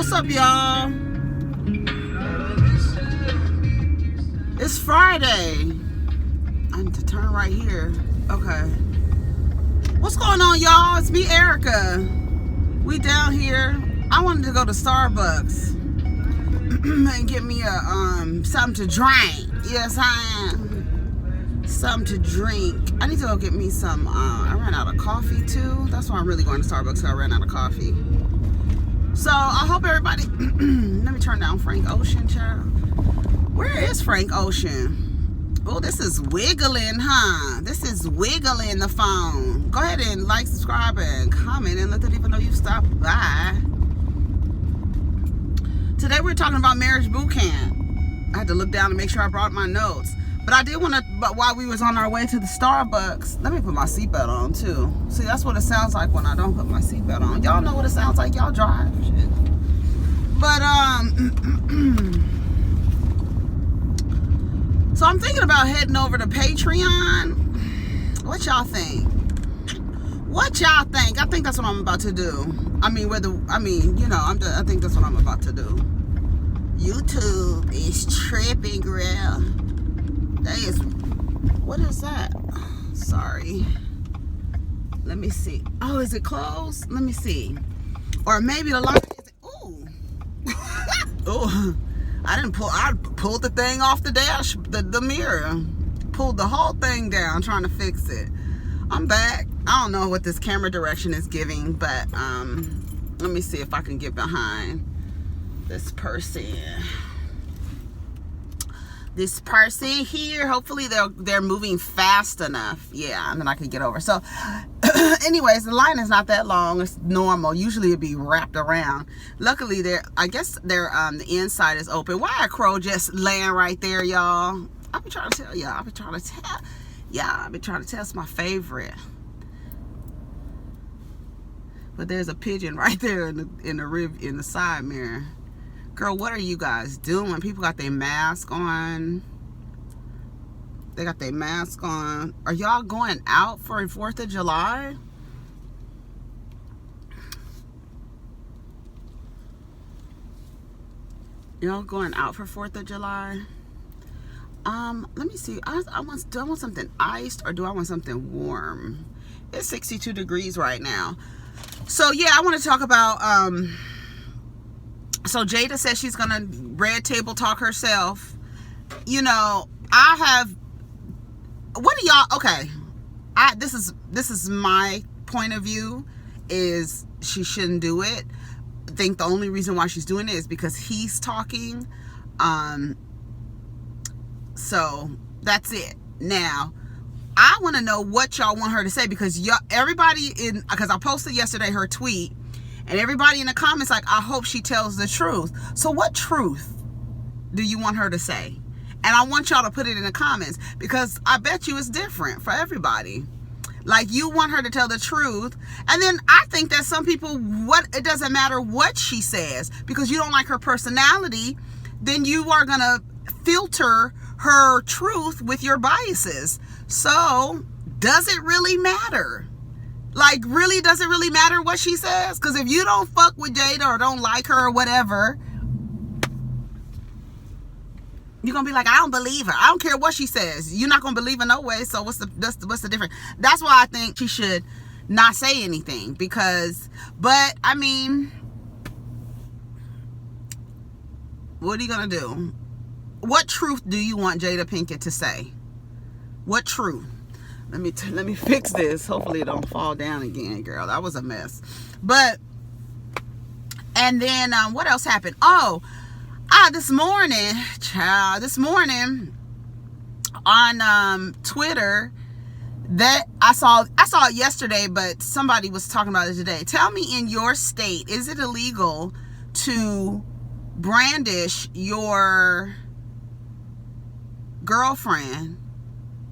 What's up, y'all? It's Friday. I need to turn right here. Okay. What's going on, y'all? It's me, Erica. We down here. I wanted to go to Starbucks and get me a something to drink. Yes, I am. Something to drink. I need to go get me some. I ran out of coffee too. That's why I'm really going to Starbucks. So I ran out of coffee. So I hope everybody. Let me turn down Frank Ocean, child. Where is Frank Ocean? Oh, this is wiggling, huh? This is wiggling the phone. Go ahead and like, subscribe, and comment, and let the people know you stopped by. Today we're talking about marriage boot camp. I had to look down to make sure I brought my notes. But I did want to, but while we was on our way to the Starbucks, let me put my seatbelt on too. See, that's what it sounds like when I don't put my seatbelt on. Y'all know what it sounds like, y'all drive. Shit. But, so I'm thinking about heading over to Patreon. What y'all think? What y'all think? I think that's what I'm about to do. I think that's what I'm about to do. YouTube is tripping, girl. What is that? Sorry. Let me see. Oh, is it closed? Let me see. Or maybe the line is, ooh. Ooh. I pulled the thing off the dash, the mirror. Pulled the whole thing down trying to fix it. I'm back. I don't know what this camera direction is giving, but let me see if I can get behind this person. This person here, hopefully they're moving fast enough. Yeah, and then I can get over. So anyways, the line is not that long. It's normal. Usually it'd be wrapped around. Luckily I guess the inside is open. Why a crow just laying right there, y'all? I've been trying to tell y'all. I've been trying to tell. It's my favorite. But there's a pigeon right there in the side mirror. Girl, what are you guys doing? People got their mask on. They got their mask on. Are y'all going out for 4th of July? Y'all going out for 4th of July? Let me see. Do I want something iced or do I want something warm? It's 62 degrees right now. So yeah, I want to talk about so Jada says she's gonna red table talk herself. You know, what do y'all, okay, this is my point of view, is she shouldn't do it. I think the only reason why she's doing it is because he's talking. So that's it. Now I want to know what y'all want her to say, because because I posted yesterday her tweet, and everybody in the comments like, I hope she tells the truth. So what truth do you want her to say? And I want y'all to put it in the comments, because I bet you it's different for everybody. Like, you want her to tell the truth, and then I think that some people, it doesn't matter what she says, because you don't like her personality, then you are gonna filter her truth with your biases. So does it really matter? Like, really, does it really matter what she says? Because if you don't fuck with Jada or don't like her or whatever, you're going to be like, I don't believe her. I don't care what she says. You're not going to believe her no way. So what's the difference? That's why I think she should not say anything. But I mean, what are you going to do? What truth do you want Jada Pinkett to say? What truth? Let me fix this. Hopefully it don't fall down again, girl. That was a mess. But, and then what else happened? This morning on Twitter, that I saw it yesterday, but somebody was talking about it today. Tell me, in your state, is it illegal to brandish your girlfriend?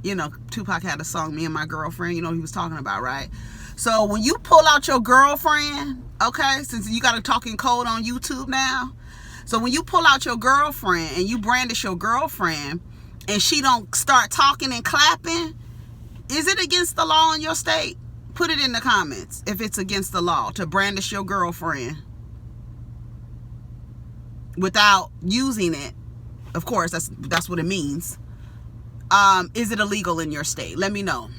You know, Tupac had a song, Me and My Girlfriend. You know what he was talking about, right? So when you pull out your girlfriend, okay, since you got a talking code on YouTube now, so when you pull out your girlfriend and you brandish your girlfriend and she don't start talking and clapping, is it against the law in your state? Put it in the comments if it's against the law to brandish your girlfriend. without using it, of course, that's what it means. Is it illegal in your state? Let me know.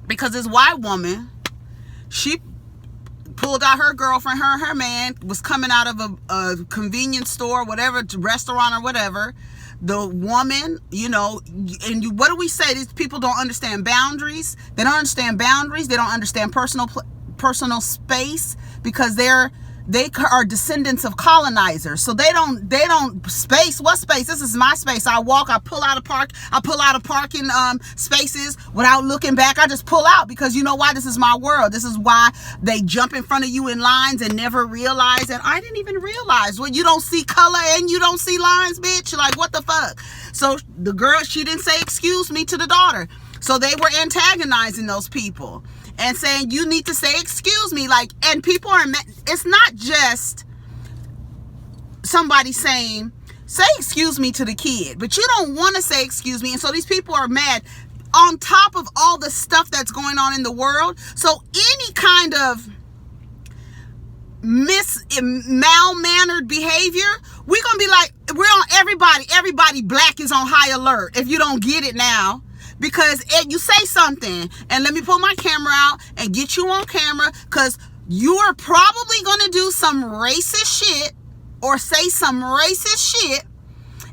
Because this white woman, she pulled out her girlfriend, her and her man was coming out of a convenience store, whatever, restaurant or whatever. The woman, you know, and what do we say? These people don't understand boundaries. They don't understand boundaries. They don't understand personal space, because they are descendants of colonizers. So they don't space. What space? This is my space. I pull out of parking spaces without looking back. I just pull out, because you know why? This is my world. This is why they jump in front of you in lines and never realize that I didn't even realize. Well, you don't see color and you don't see lines, bitch. Like, what the fuck? So the girl, she didn't say excuse me to the daughter. So they were antagonizing those people and saying, you need to say excuse me. Like, and people are, it's not just somebody saying, say excuse me to the kid, but you don't want to say excuse me. And so these people are mad on top of all the stuff that's going on in the world. So any kind of mal-mannered behavior, we're going to be like, we're on everybody black is on high alert if you don't get it now. Because you say something, and let me pull my camera out and get you on camera, because you are probably going to do some racist shit or say some racist shit,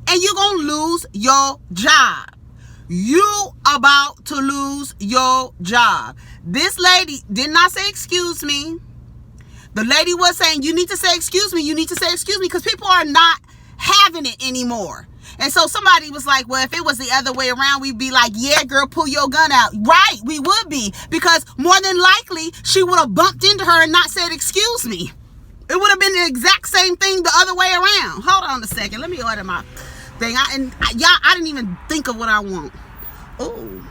and you're going to lose your job. You about to lose your job. This lady did not say excuse me. The lady was saying, you need to say excuse me. You need to say excuse me, because people are not having it anymore. And so somebody was like, well, if it was the other way around, we'd be like, yeah, girl, pull your gun out. Right, we would be. Because more than likely, she would have bumped into her and not said, excuse me. It would have been the exact same thing the other way around. Hold on a second. Let me order my thing. I didn't even think of what I want. Oh.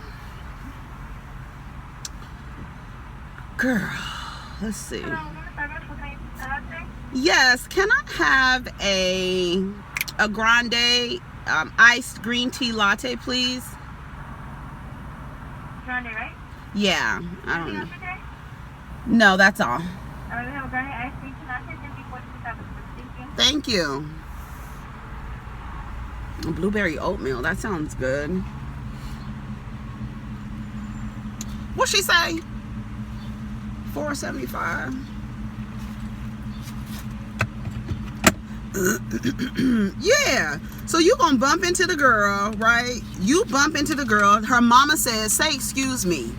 Girl, let's see. Yes, can I have a grande iced green tea latte, please? Grande, right? Yeah, I don't know. No, that's all. We have a grande iced green tea latte. Thank you. Blueberry oatmeal. That sounds good. What'd she say? $4.75. Yeah, so you gonna bump into the girl, right? You bump into the girl. Her mama says, say excuse me,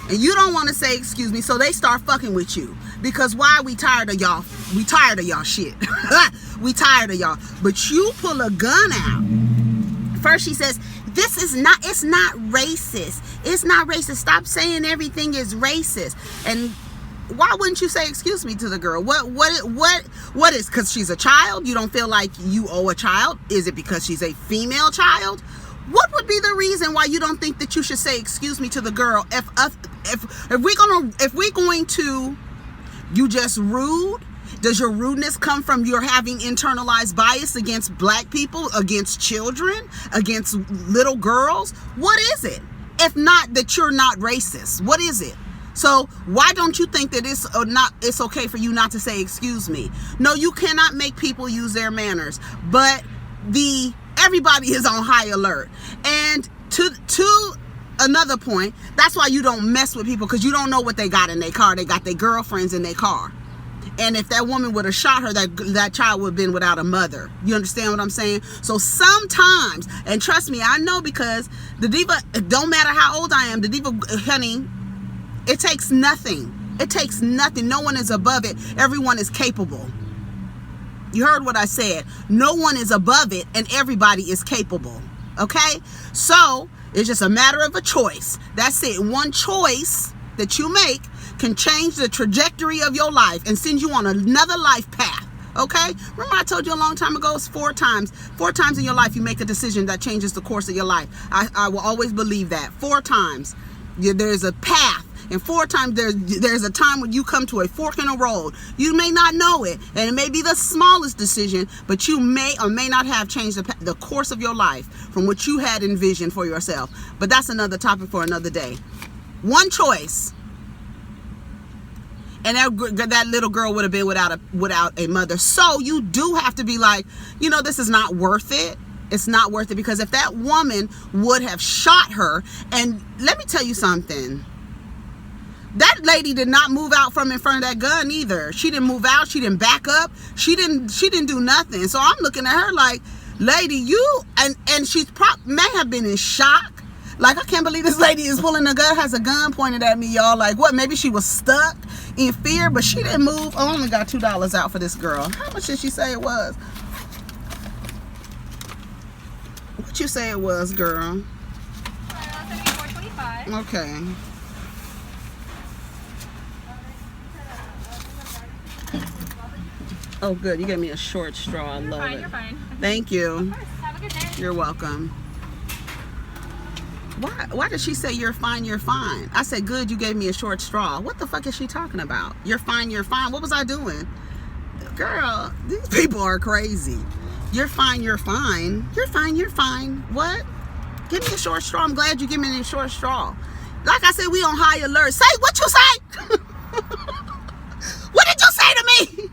and you don't want to say excuse me, so they start fucking with you. Because why? We tired of y'all. We tired of y'all shit. We tired of y'all. But you pull a gun out. First she says, it's not racist. It's not racist. Stop saying everything is racist. And why wouldn't you say excuse me to the girl? What is, because she's a child? You don't feel like you owe a child? Is it because she's a female child? What would be the reason why you don't think that you should say excuse me to the girl? If we're going to, you just rude? Does your rudeness come from your having internalized bias against black people, against children, against little girls? What is it? If not that you're not racist, what is it? So why don't you think that it's okay for you not to say excuse me? No, you cannot make people use their manners, but everybody is on high alert. And to another point, that's why you don't mess with people, because you don't know what they got in their car. They got their girlfriends in their car. And if that woman would have shot her, that child would have been without a mother. You understand what I'm saying? So sometimes, and trust me, I know, because the diva, it don't matter how old I am, the diva, honey, it takes nothing. It takes nothing. No one is above it. Everyone is capable. You heard what I said. No one is above it, and everybody is capable. Okay? So it's just a matter of a choice. That's it. One choice that you make can change the trajectory of your life and send you on another life path. Okay? Remember I told you a long time ago, it's 4 times. 4 times in your life you make a decision that changes the course of your life. I will always believe that. 4 times. There's a path. And 4 times there's a time when you come to a fork in the road. You may not know it, and it may be the smallest decision, but you may or may not have changed the course of your life from what you had envisioned for yourself. But that's another topic for another day. One choice. And that little girl would have been without a mother. So you do have to be like, this is not worth it. It's not worth it, because if that woman would have shot her, and let me tell you something, that lady did not move out from in front of that gun either. She didn't move out. She didn't back up. She didn't do nothing. So I'm looking at her like, lady, you, and she's may have been in shock. Like, I can't believe this lady is pulling a gun, has a gun pointed at me, y'all. Like, what? Maybe she was stuck in fear, but she didn't move. I only got $2 out for this girl. How much did she say it was? What you say it was, girl? $4.25. Okay. Oh, good. You gave me a short straw. I love it. You're fine. Thank you. Of course. Have a good day. You're welcome. Why did she say you're fine, you're fine? I said, good, you gave me a short straw. What the fuck is she talking about? You're fine, you're fine. What was I doing? Girl, these people are crazy. You're fine, you're fine. You're fine, you're fine. What? Give me a short straw. I'm glad you give me a short straw. Like I said, we on high alert. Say what you say. What did you say to me?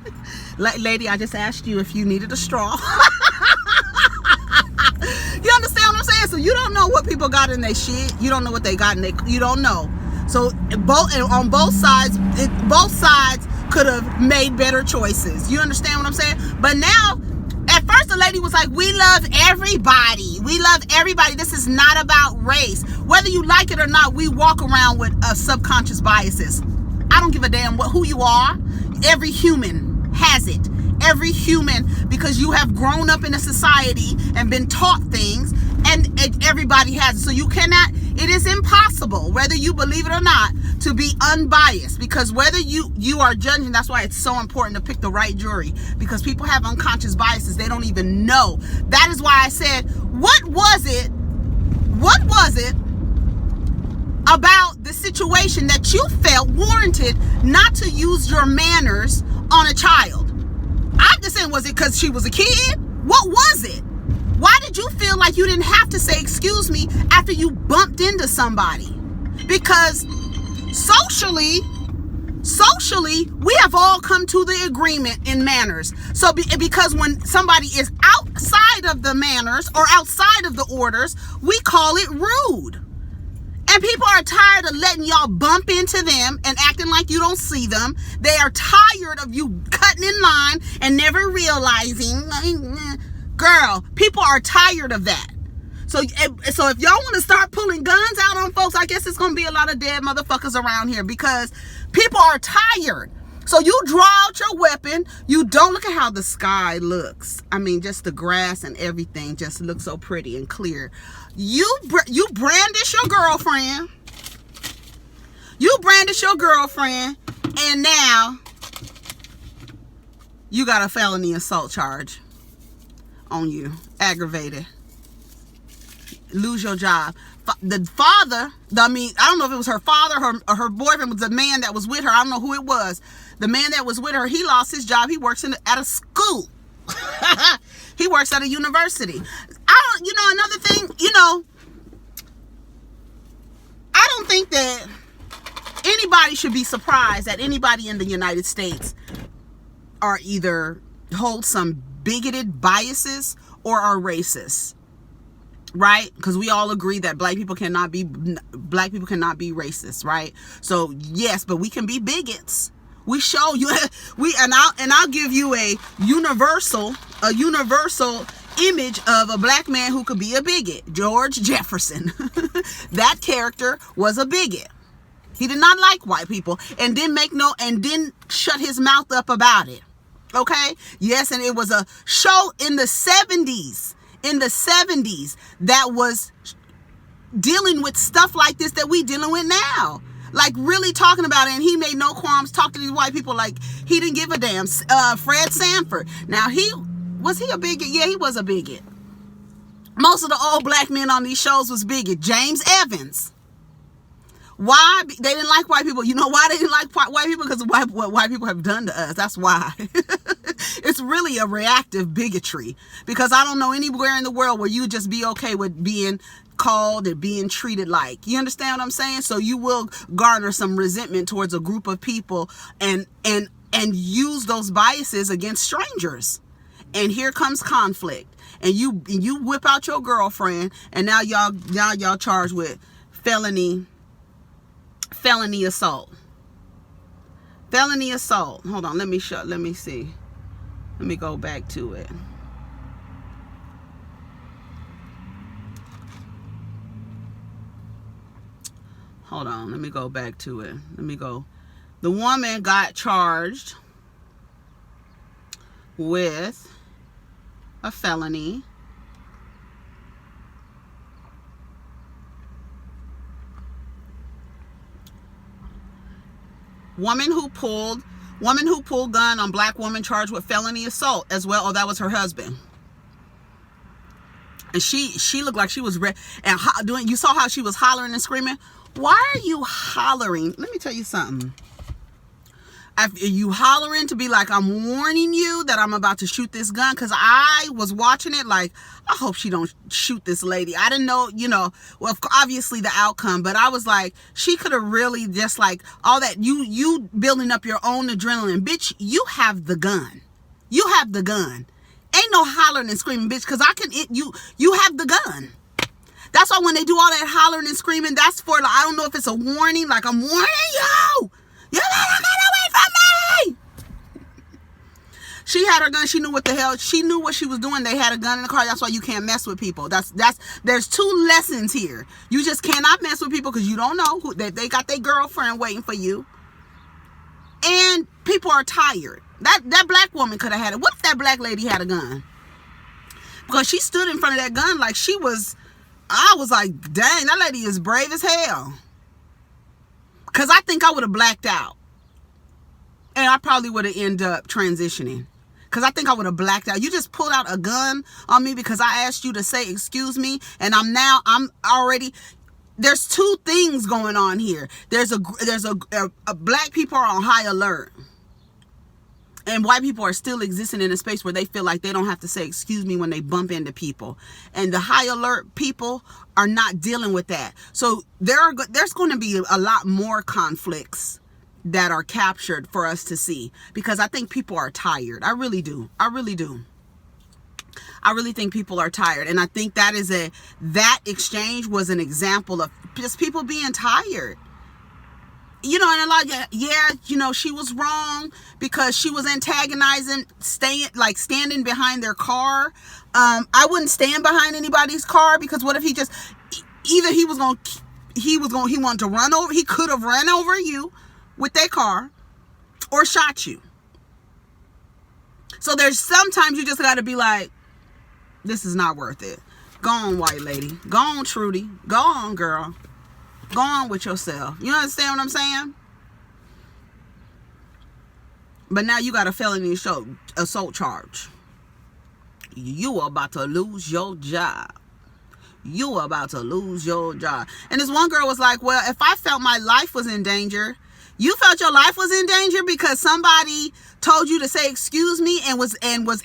Lady, I just asked you if you needed a straw. You understand what I'm saying? So you don't know what people got in their shit. You don't know what they got in you don't know. So on both sides could have made better choices. You understand what I'm saying? But now, at first the lady was like, we love everybody. We love everybody. This is not about race. Whether you like it or not, we walk around with subconscious biases. I don't give a damn who you are. Every human has it. Every human, because you have grown up in a society and been taught things, and everybody has it. So you cannot, it is impossible, whether you believe it or not, to be unbiased, because whether you are judging, that's why it's so important to pick the right jury, because people have unconscious biases they don't even know. That is why I said, what was it about the situation that you felt warranted not to use your manners on a child? I'm just saying, was it because she was a kid? What was it? Why did you feel like you didn't have to say excuse me after you bumped into somebody? Because socially, we have all come to the agreement in manners. So because when somebody is outside of the manners or outside of the orders, we call it rude. And people are tired of letting y'all bump into them and acting like you don't see them. They are tired of you cutting in line and never realizing. Girl, people are tired of that. So if y'all want to start pulling guns out on folks, I guess it's going to be a lot of dead motherfuckers around here, because people are tired. So you draw out your weapon. You don't look at how the sky looks. I mean, just the grass and everything just looks so pretty and clear. You brandish your girlfriend. And now you got a felony assault charge on you, aggravated. Lose your job. The father, I don't know if it was her father or her boyfriend, was the man that was with her. I don't know who it was. The man that was with her, he lost his job. He works at a school. He works at a university. Another thing, I don't think that anybody should be surprised that anybody in the United States are either hold some bigoted biases or are racist. Right? Because we all agree that black people cannot be racist, right? So yes, but we can be bigots. We show you and I'll give you a universal image of a black man who could be a bigot. George Jefferson. That character was a bigot. He did not like white people and didn't shut his mouth up about it. Okay? Yes, and it was a show in the 70s. That was dealing with stuff like this that we dealing with now, like really talking about it, and he made no qualms talk to these white people like he didn't give a damn. Fred Sanford, now was he a bigot? Yeah, he was a bigot. Most of the old black men on these shows was bigot. James Evans. Why? They didn't like white people. You know why they didn't like white people? Because of what white people have done to us. That's why. It's really a reactive bigotry, because I don't know anywhere in the world where you just be okay with being called and being treated like. You understand what I'm saying? So you will garner some resentment towards a group of people and use those biases against strangers. And here comes conflict. And you whip out your girlfriend, and now y'all charged with felony assault. Felony assault. Hold on, let me see. Let me go back to it. Hold on, let me go back to it. The woman got charged with a felony. Woman who pulled gun on black woman charged with felony assault as well. Oh, that was her husband. And she looked like she was you saw how she was hollering and screaming. Why are you hollering? Let me tell you something. After you hollering to be like, I'm warning you that I'm about to shoot this gun, because I was watching it like, I hope she don't shoot this lady. I didn't know, well, obviously the outcome, but I was like, she could have really just like all that, you building up your own adrenaline. Bitch, you have the gun. You have the gun. Ain't no hollering and screaming, bitch, because you have the gun. That's why when they do all that hollering and screaming, that's for, like, I don't know if it's a warning, like, I'm warning you. You better get away from me. She had her gun. She knew what the hell. She knew what she was doing. They had a gun in the car. That's why you can't mess with people. There's two lessons here. You just cannot mess with people because you don't know who they got their girlfriend waiting for you. And people are tired. That black woman could have had it. What if that black lady had a gun? Because she stood in front of that gun like she was... I was like, dang, that lady is brave as hell. Because I think I would have blacked out. And I probably would have ended up transitioning. Because I think I would have blacked out. You just pulled out a gun on me because I asked you to say, excuse me. And I'm already... There's two things going on here. There's a black people are on high alert. And white people are still existing in a space where they feel like they don't have to say excuse me when they bump into people. And the high alert people are not dealing with that. So there's going to be a lot more conflicts that are captured for us to see. Because I think people are tired. I really do. I really think people are tired. And I think that exchange was an example of just people being tired. And a lot, she was wrong because she was antagonizing, standing behind their car. I wouldn't stand behind anybody's car because what if he wanted to run over, he could have run over you with their car or shot you. So there's sometimes you just got to be like, this is not worth it. Go on, white lady. Go on, Trudy. Go on, girl. Go on with yourself. You understand what I'm saying? But now you got a felony assault charge. You are about to lose your job. You are about to lose your job. And this one girl was like, well, if I felt my life was in danger, you felt your life was in danger because somebody told you to say excuse me and was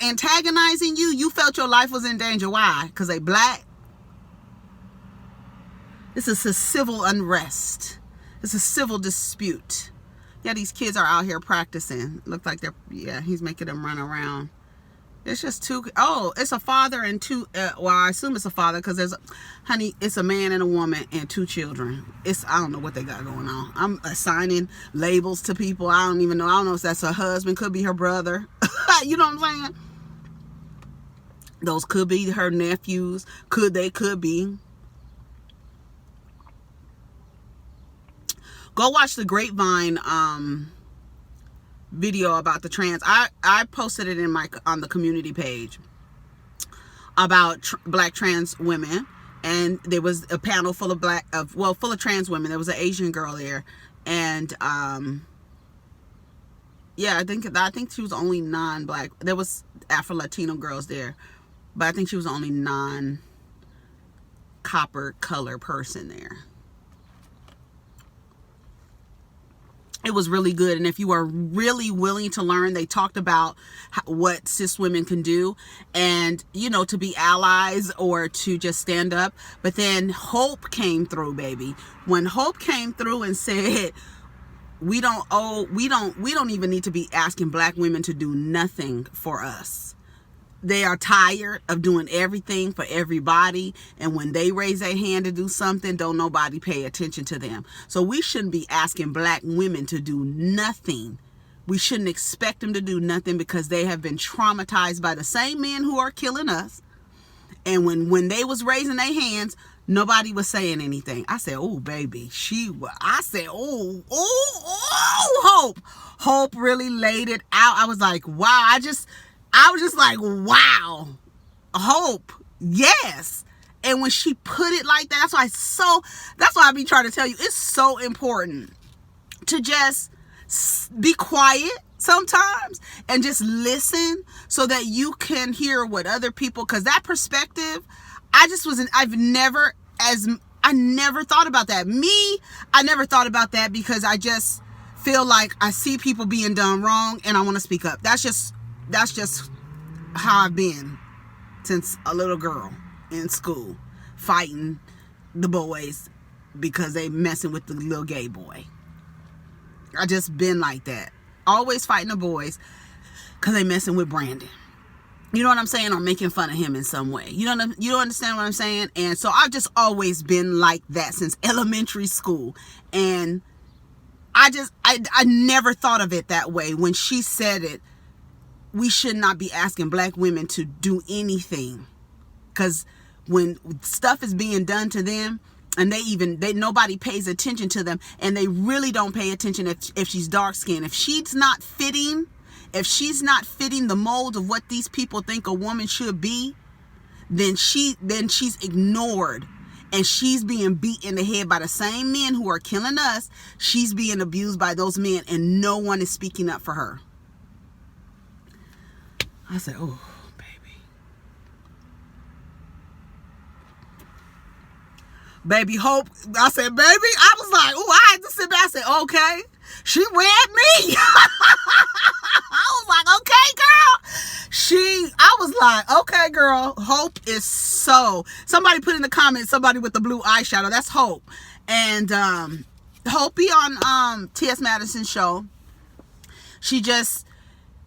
antagonizing you. You felt your life was in danger. Why? Because they black. This is a civil unrest. It's a civil dispute. Yeah, these kids are out here practicing. Look like he's making them run around. It's just it's a father and two, I assume it's a father because it's a man and a woman and two children. I don't know what they got going on. I'm assigning labels to people. I don't even know. I don't know if that's her husband. Could be her brother. You know what I'm saying? Those could be her nephews. Could be. Go watch the Grapevine video about the trans. I posted it on the community page about black trans women, and there was a panel full of full of trans women. There was an Asian girl there, and I think she was only non-black. There was Afro-Latino girls there, but I think she was the only non-copper color person there. It was really good. And if you are really willing to learn, they talked about what cis women can do and, you know, to be allies or to just stand up. But then Hope came through, baby. When Hope came through and said, we don't even need to be asking black women to do nothing for us. They are tired of doing everything for everybody. And when they raise their hand to do something, don't nobody pay attention to them. So we shouldn't be asking black women to do nothing. We shouldn't expect them to do nothing because they have been traumatized by the same men who are killing us. And when they was raising their hands, nobody was saying anything. I said, oh, baby, Hope really laid it out. I was like, wow. I was just like, wow, Hope, yes. And when she put it like that, that's why I be trying to tell you, it's so important to just be quiet sometimes and just listen so that you can hear what other people, because that perspective, I never thought about that. I never thought about that because I just feel like I see people being done wrong and I want to speak up. That's just how I've been since a little girl in school, fighting the boys because they messing with the little gay boy. I just been like that. Always fighting the boys because they messing with Brandon. You know what I'm saying? Or making fun of him in some way. You don't understand what I'm saying? And so I've just always been like that since elementary school. And I never thought of it that way. When she said it, we should not be asking black women to do anything. Because when stuff is being done to them, and nobody pays attention to them, and they really don't pay attention if she's dark skinned. If she's not fitting the mold of what these people think a woman should be, then she's ignored. And she's being beat in the head by the same men who are killing us. She's being abused by those men, and no one is speaking up for her. I said, oh, baby Hope. I said, baby, I was like, oh, I had to sit back. I said, okay. She read me. I was like, okay, girl. I was like, okay, girl. Hope is somebody put in the comments, somebody with the blue eyeshadow. That's Hope. And Hope be on T.S. Madison's show. She just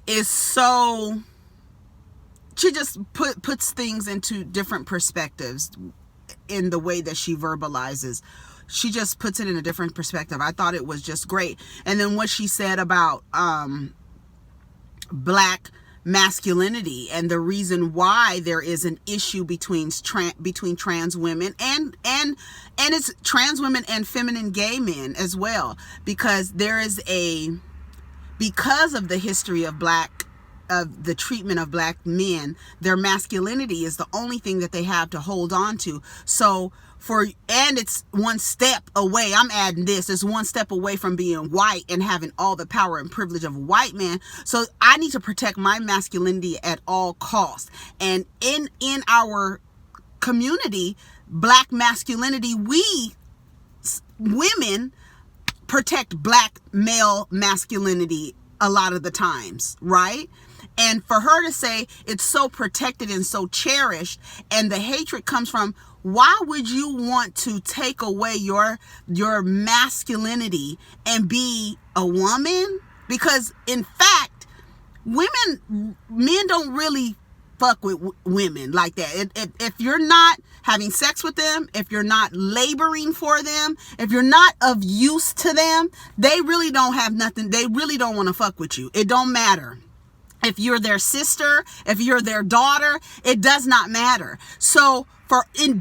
is she just puts things into different perspectives in the way that she verbalizes. She just puts it in a different perspective. I thought it was just great. And then what she said about black masculinity and the reason why there is an issue between trans women and it's trans women and feminine gay men as well, because because of the history of the treatment of black men, their masculinity is the only thing that they have to hold on to. So it's one step away. I'm adding this. It's one step away from being white and having all the power and privilege of a white man. So I need to protect my masculinity at all costs. And in our community, black masculinity, we women protect black male masculinity a lot of the times, right? And for her to say it's so protected and so cherished, and the hatred comes from, why would you want to take away your masculinity and be a woman? Because in fact, men don't really fuck with women like that. If you're not having sex with them, if you're not laboring for them, if you're not of use to them, they really don't have nothing. They really don't want to fuck with you. It don't matter. If you're their sister, if you're their daughter, it does not matter. So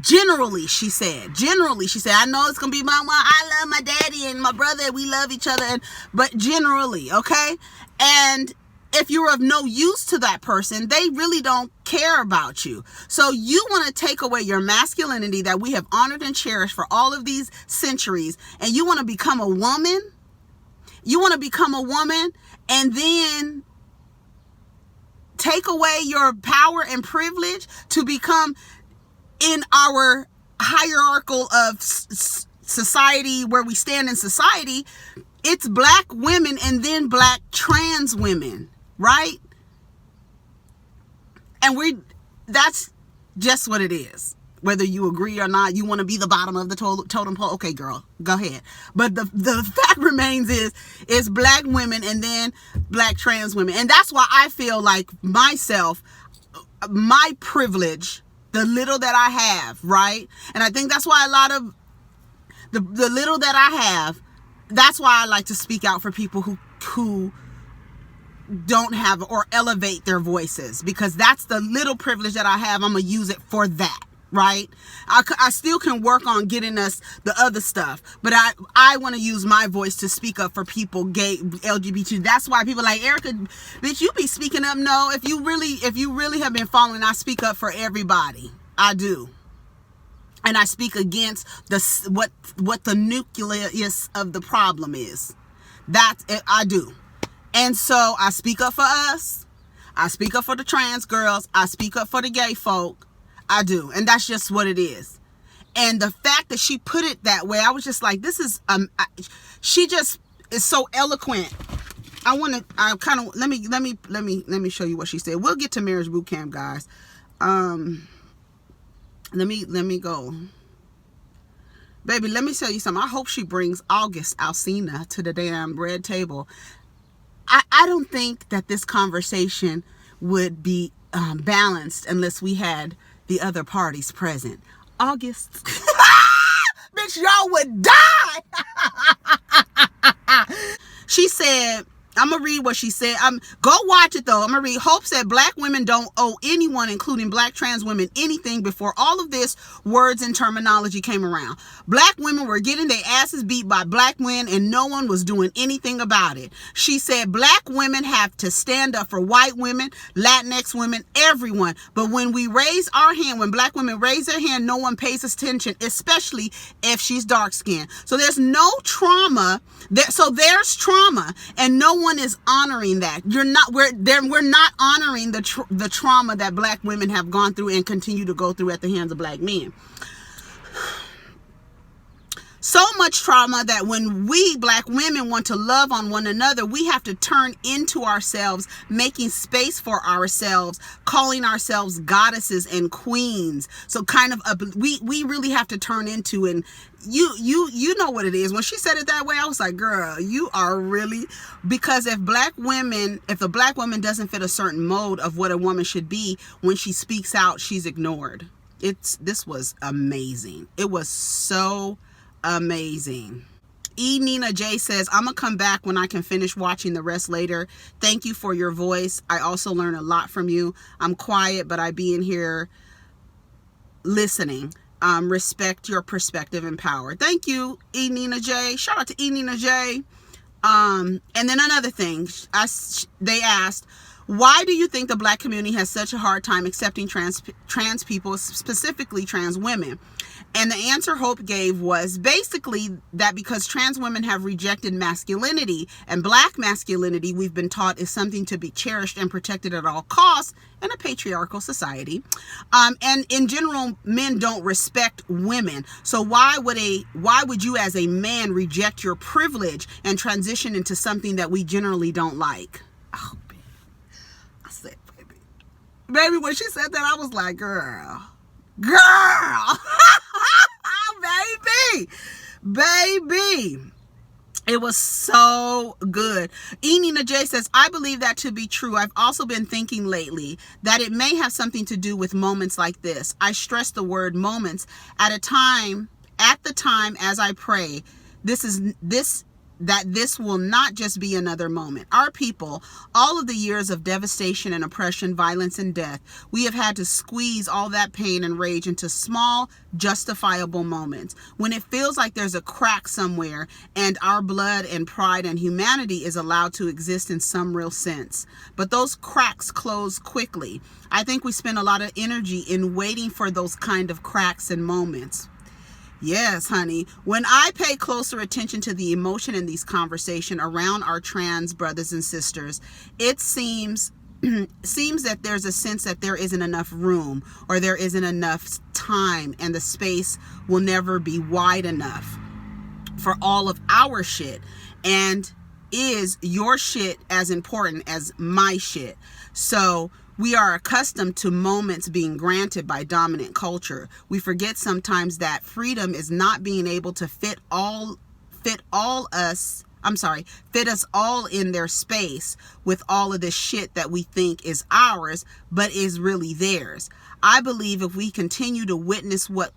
generally, she said, I know it's going to be my mom. I love my daddy and my brother. We love each other. But generally, okay? And if you're of no use to that person, they really don't care about you. So you want to take away your masculinity that we have honored and cherished for all of these centuries, and you want to become a woman? You want to become a woman and then take away your power and privilege to become, in our hierarchical of society, where we stand in society, It's black women and then black trans women, right? And that's just what it is. Whether you agree or not, you want to be the bottom of the totem pole. Okay, girl, go ahead. But the fact remains is it's black women and then black trans women. And that's why I feel like myself, my privilege, the little that I have, right? And I think that's why a lot of the little that I have, that's why I like to speak out for people who don't have or elevate their voices, because that's the little privilege that I have. I'm going to use it for that. Right? I still can work on getting us the other stuff, but I want to use my voice to speak up for people, gay, LGBT. That's why people like, Erica, bitch, you be speaking up. No, if you really have been following, I speak up for everybody. I do. And I speak against what the nucleus of the problem is. That's it, I do. And so I speak up for us. I speak up for the trans girls. I speak up for the gay folk. I do. And that's just what it is. And the fact that she put it that way, I was just like, this is, she just is so eloquent. Let me show you what she said. We'll get to marriage boot camp, guys. Let me go. Baby, let me tell you something. I hope she brings August Alsina to the damn red table. I don't think that this conversation would be balanced unless we had the other parties present. August. Bitch, y'all would die. She said, I'm going to read what she said. Go watch it though. I'm going to read. Hope said black women don't owe anyone, including black trans women, anything before all of this words and terminology came around. Black women were getting their asses beat by black men and no one was doing anything about it. She said black women have to stand up for white women, Latinx women, everyone. But when we raise our hand, when black women raise their hand, no one pays attention, especially if she's dark skinned. So there's no trauma. So there's trauma and no one is honoring that. We're not honoring the trauma that black women have gone through and continue to go through at the hands of black men. So much trauma that when we black women want to love on one another, we have to turn into ourselves, making space for ourselves, calling ourselves goddesses and queens. So kind of we really have to turn into, and you know what it is. When she said it that way, I was like, girl, you are really, because if the black woman doesn't fit a certain mode of what a woman should be, when she speaks out, she's ignored. This was amazing. It was so amazing. Nina J says, I'm gonna come back when I can finish watching the rest later. Thank you for your voice. I also learn a lot from you. I'm quiet, but I be in here listening. Respect your perspective and power. Thank you, Nina J. Shout out to Nina J. And then another thing, they asked, why do you think the black community has such a hard time accepting trans people, specifically trans women? And the answer Hope gave was basically that because trans women have rejected masculinity, and black masculinity, we've been taught, is something to be cherished and protected at all costs in a patriarchal society. And in general, men don't respect women. So why would you as a man reject your privilege and transition into something that we generally don't like? Oh, baby. I said, baby, when she said that, I was like, girl, baby, it was so good. Nina J says, I believe that to be true. I've also been thinking lately that it may have something to do with moments like this. I stress the word moments at the time as I pray. This will not just be another moment. Our people, all of the years of devastation and oppression, violence and death, we have had to squeeze all that pain and rage into small, justifiable moments. When it feels like there's a crack somewhere and our blood and pride and humanity is allowed to exist in some real sense. But those cracks close quickly. I think we spend a lot of energy in waiting for those kind of cracks and moments. Yes, honey. When I pay closer attention to the emotion in these conversations around our trans brothers and sisters, it seems that there's a sense that there isn't enough room or there isn't enough time and the space will never be wide enough for all of our shit. And is your shit as important as my shit? So we are accustomed to moments being granted by dominant culture. We forget sometimes that freedom is not being able to fit us all in their space with all of this shit that we think is ours, but is really theirs. I believe if we continue to witness what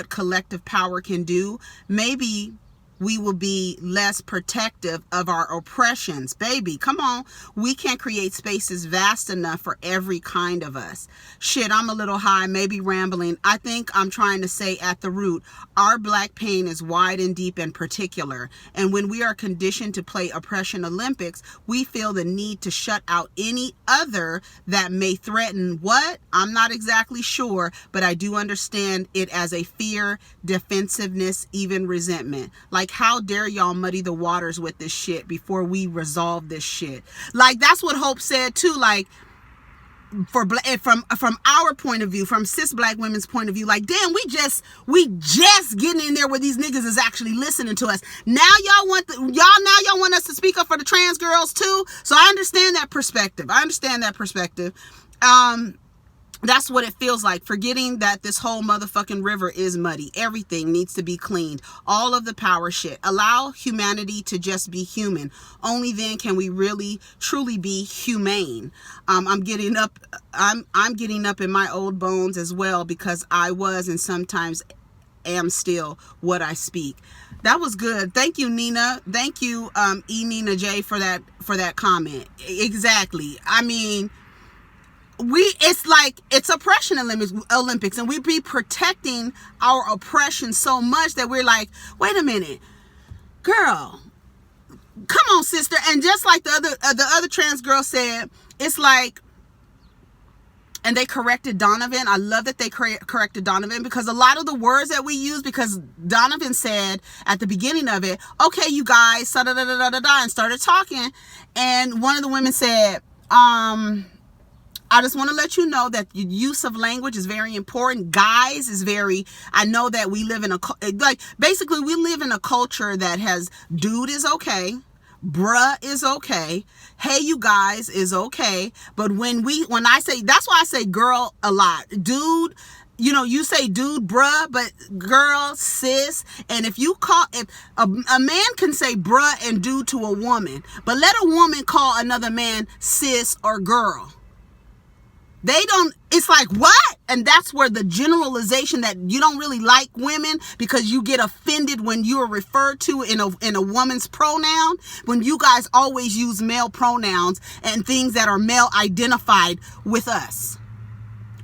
collective power can do, maybe we will be less protective of our oppressions. Baby, come on. We can't create spaces vast enough for every kind of us. Shit, I'm a little high, maybe rambling. I think I'm trying to say at the root, our black pain is wide and deep and particular. And when we are conditioned to play oppression Olympics, we feel the need to shut out any other that may threaten what? I'm not exactly sure, but I do understand it as a fear, defensiveness, even resentment. Like, how dare y'all muddy the waters with this shit before we resolve this shit? Like, that's what Hope said too. Like, from our point of view, from cis black women's point of view, like, damn, we just getting in there where these niggas is actually listening to us. Now y'all want us to speak up for the trans girls too. So I understand that perspective. That's what it feels like, forgetting that this whole motherfucking river is muddy. Everything needs to be cleaned. All of the power shit. Allow humanity to just be human. Only then can we really, truly be humane. I'm getting up in my old bones as well, because I was and sometimes am still what I speak. That was good. Thank you, Nina. Thank you, Nina J, for that comment. Exactly. I mean, it's oppression Olympics, and we be protecting our oppression so much that we're like, wait a minute, girl, come on, sister. And just like the other trans girl said, it's like, and they corrected Donovan. I love that they corrected Donovan, because a lot of the words that we use, because Donovan said at the beginning of it, okay, you guys, and started talking, and one of the women said, I just want to let you know that the use of language is very important. Guys is very, I know that we live in basically we live in a culture that has dude is okay, bruh is okay, hey you guys is okay. But when I say, that's why I say girl a lot. Dude, you say dude, bruh, but girl, sis. And if a man can say bruh and dude to a woman, but let a woman call another man sis or girl. They don't, it's like, what? And that's where the generalization that you don't really like women because you get offended when you are referred to in a woman's pronoun, when you guys always use male pronouns and things that are male identified with us.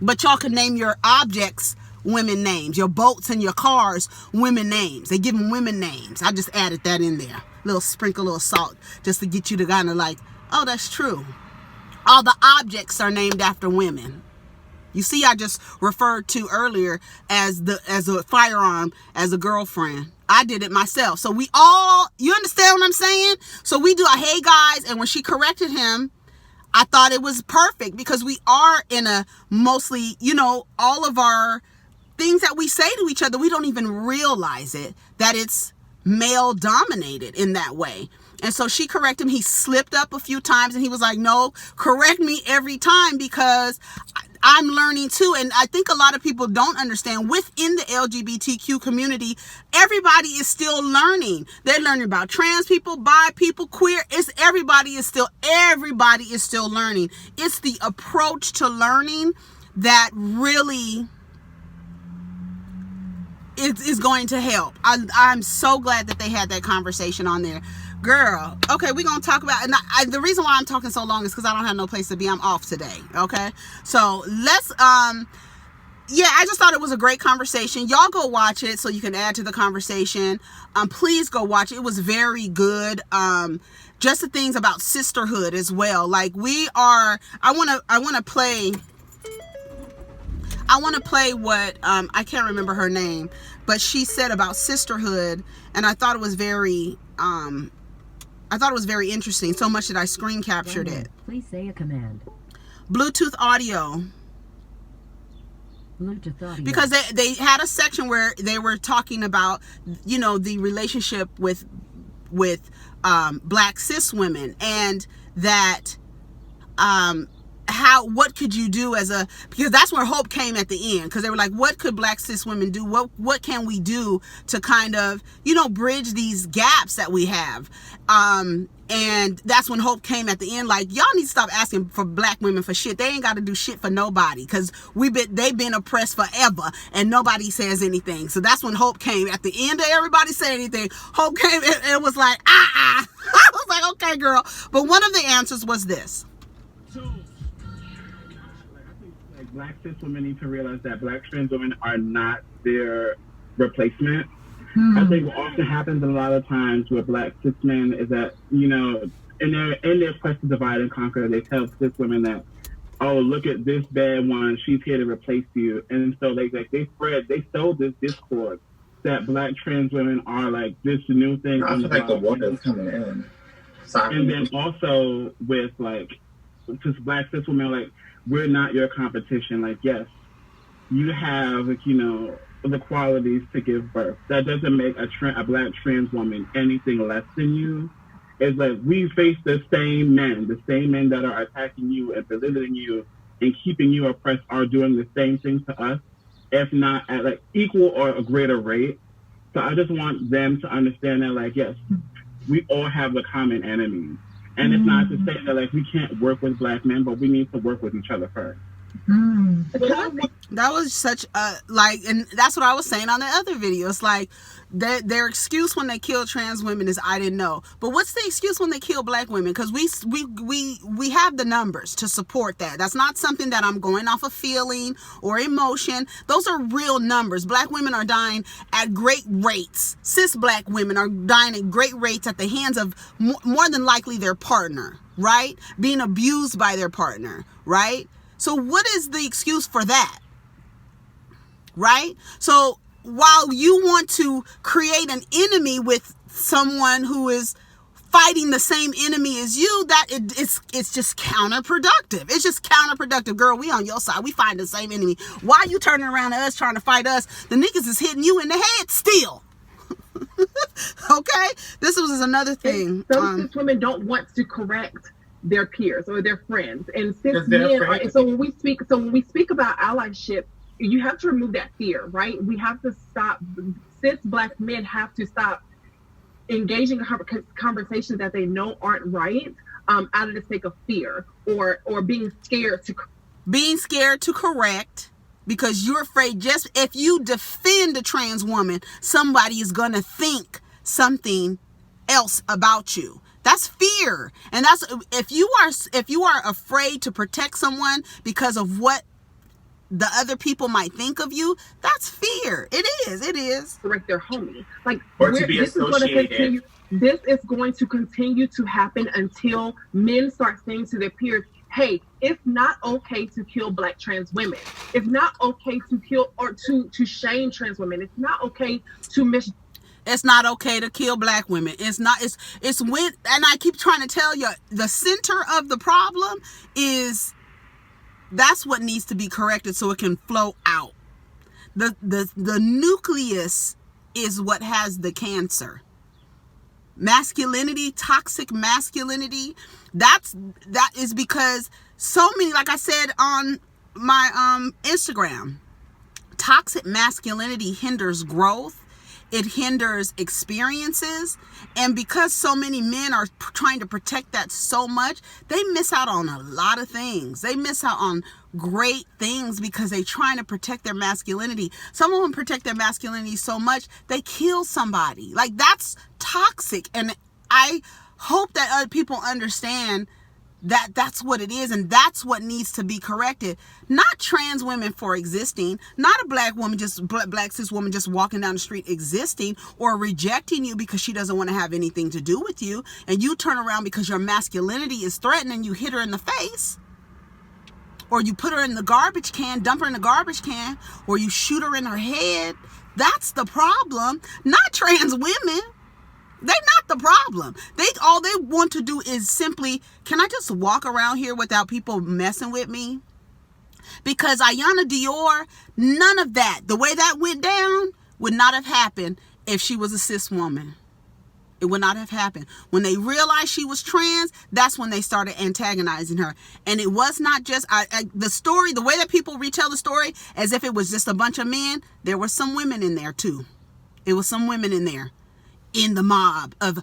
But y'all can name your objects women names, your boats and your cars women names. They give them women names. I just added that in there. Little sprinkle, little salt, just to get you to kind of like, oh, that's true. All the objects are named after women. You see, I just referred to earlier as a firearm, as a girlfriend. I did it myself. So you understand what I'm saying? So we do a hey guys, and when she corrected him, I thought it was perfect, because we are in a mostly, all of our things that we say to each other, we don't even realize it, that it's male dominated in that way. And so she corrected him. He slipped up a few times and he was like, no, correct me every time, because I'm learning too. And I think a lot of people don't understand, within the LGBTQ community, everybody is still learning. They're learning about trans people, bi people, queer. Everybody is still learning. It's the approach to learning that really is going to help. I'm so glad that they had that conversation on there. Girl, okay, we're going to talk about, and the reason why I'm talking so long is because I don't have no place to be. I'm off today, okay? So let's, I just thought it was a great conversation. Y'all go watch it so you can add to the conversation. Please go watch it. It was very good. Just the things about sisterhood as well. Like I want to play what, I can't remember her name, but she said about sisterhood, and I thought it was very, interesting, so much that I screen captured it. Please say a command. Bluetooth audio. Because they had a section where they were talking about, the relationship with black cis women, and that what could you do because that's where hope came at the end, because they were like, what could black cis women do? What can we do to kind of, bridge these gaps that we have? And that's when hope came at the end, like, y'all need to stop asking for black women for shit. They ain't got to do shit for nobody, because they've been oppressed forever and nobody says anything. So that's when hope came at the end of everybody saying anything. Hope came and it was like, I was like, okay, girl. But one of the answers was this. Like, black cis women need to realize that black trans women are not their replacement. I think what often happens a lot of times with black cis men is that, in their quest to divide and conquer, they tell cis women that, oh, look at this bad one, she's here to replace you. And so they sow this discord that black trans women are like this new thing. I feel like the water's coming in. Sorry. And then also with like, just black cis women, like, we're not your competition. Like, yes, you have, like, the qualities to give birth. That doesn't make a black trans woman anything less than you. It's like, we face the same men that are attacking you and belittling you and keeping you oppressed are doing the same things to us, if not at like equal or a greater rate. So I just want them to understand that, like, yes, we all have a common enemy. And it's not to say that, like, we can't work with black men, but we need to work with each other first. That was such a, like, and that's what I was saying on the other video. It's like, their excuse when they kill trans women is, I didn't know. But what's the excuse when they kill black women? Because we have the numbers to support that. That's not something that I'm going off of feeling or emotion. Those are real numbers. Black women are dying at great rates. Cis black women are dying at great rates at the hands of more than likely their partner, right? Being abused by their partner, right? So what is the excuse for that? Right? So while you want to create an enemy with someone who is fighting the same enemy as you, it's just counterproductive. It's just counterproductive. Girl, we on your side. We find the same enemy. Why are you turning around to us trying to fight us? The niggas is hitting you in the head still. Okay? This was another thing. Some cis women don't want to correct their peers or their friends, and cis men are, so when we speak about allyship, you have to remove that fear, right? We have to stop. Cis black men have to stop engaging in conversations that they know aren't right, out of the sake of fear or being scared to correct, because you're afraid just if you defend a trans woman, somebody is gonna think something else about you. That's fear. And that's if you are afraid to protect someone because of what the other people might think of you, that's fear. It is. Correct their homie. Like, or to be associated. This is going to continue to happen until men start saying to their peers, hey, it's not okay to kill black trans women. It's not okay to kill or to shame trans women. It's not okay to It's not okay to kill black women. It's when, and I keep trying to tell you, the center of the problem is, that's what needs to be corrected so it can flow out. The nucleus is what has the cancer. Masculinity, toxic masculinity, that is because so many, like I said on my Instagram, toxic masculinity hinders growth. It hinders experiences. And because so many men are trying to protect that so much, they miss out on a lot of things. They miss out on great things because they're trying to protect their masculinity. Some of them protect their masculinity so much, they kill somebody. Like, that's toxic. And I hope that other people understand that that's what it is, and that's what needs to be corrected. Not trans women for existing, not a black woman, just black cis woman just walking down the street existing or rejecting you because she doesn't want to have anything to do with you, and you turn around because your masculinity is threatened and you hit her in the face, or you put her in the garbage can, dump her in the garbage can, or you shoot her in her head. That's the problem, not trans women. They're not the problem. All they want to do is simply, can I just walk around here without people messing with me? Because Ayanna Dior, none of that, the way that went down, would not have happened if she was a cis woman. It would not have happened. When they realized she was trans, that's when they started antagonizing her. And it was not just the story, the way that people retell the story as if it was just a bunch of men. There were some women in there too. It was some women in there in the mob of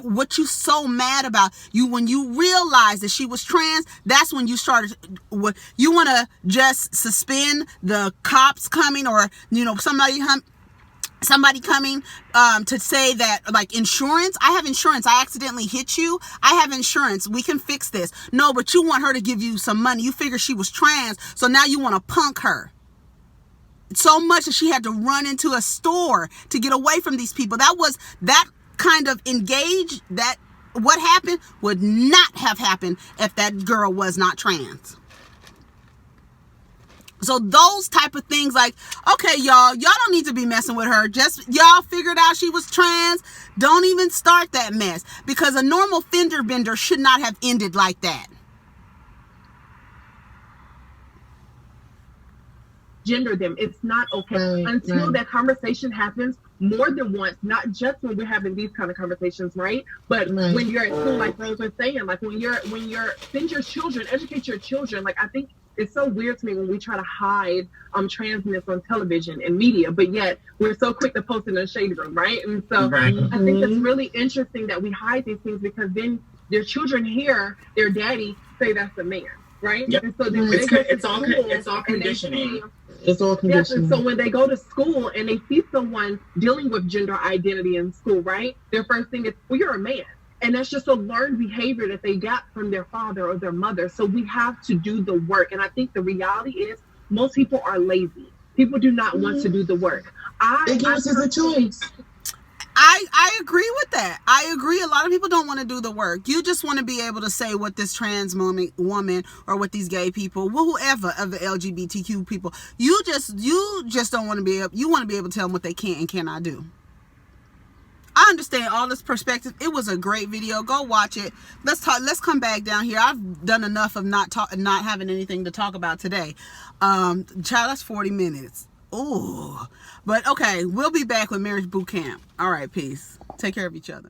what you so mad about. When you realized that she was trans, that's when you started. You want to just suspend the cops coming, or somebody coming to say that, like, insurance. I have insurance. I accidentally hit you. I have insurance. We can fix this. No, but you want her to give you some money. You figure she was trans, so now you want to punk her so much that she had to run into a store to get away from these people. That kind of engage, that what happened would not have happened if that girl was not trans. So those type of things, like, okay, y'all don't need to be messing with her. Just y'all figured out she was trans. Don't even start that mess, because a normal fender bender should not have ended like that. Gender them. It's not okay until that conversation happens more than once, not just when we're having these kind of conversations, right? But when you're at school, like Rose was saying, like when you're send your children, educate your children. Like, I think it's so weird to me when we try to hide transness on television and media, but yet we're so quick to post in the shade room, right? And so I think it's really interesting that we hide these things, because then their children hear their daddy say that's a man, right? Yep. And so then it's all conditioning. It's all conditioning. Yes, and so when they go to school and they see someone dealing with gender identity in school, right? Their first thing is, well, you're a man. And that's just a learned behavior that they got from their father or their mother. So we have to do the work. And I think the reality is most people are lazy. People do not want to do the work. They give us a choice. I agree with that. I agree. A lot of people don't want to do the work. You just want to be able to say what this trans woman or what these gay people, whoever of the LGBTQ people, you just don't want to be able, you want to be able to tell them what they can and cannot do. I understand all this perspective. It was a great video. Go watch it. Let's talk. Let's come back down here. I've done enough of not having anything to talk about today. Child, that's 40 minutes. Ooh. But okay, we'll be back with Marriage Boot Camp. All right, peace. Take care of each other.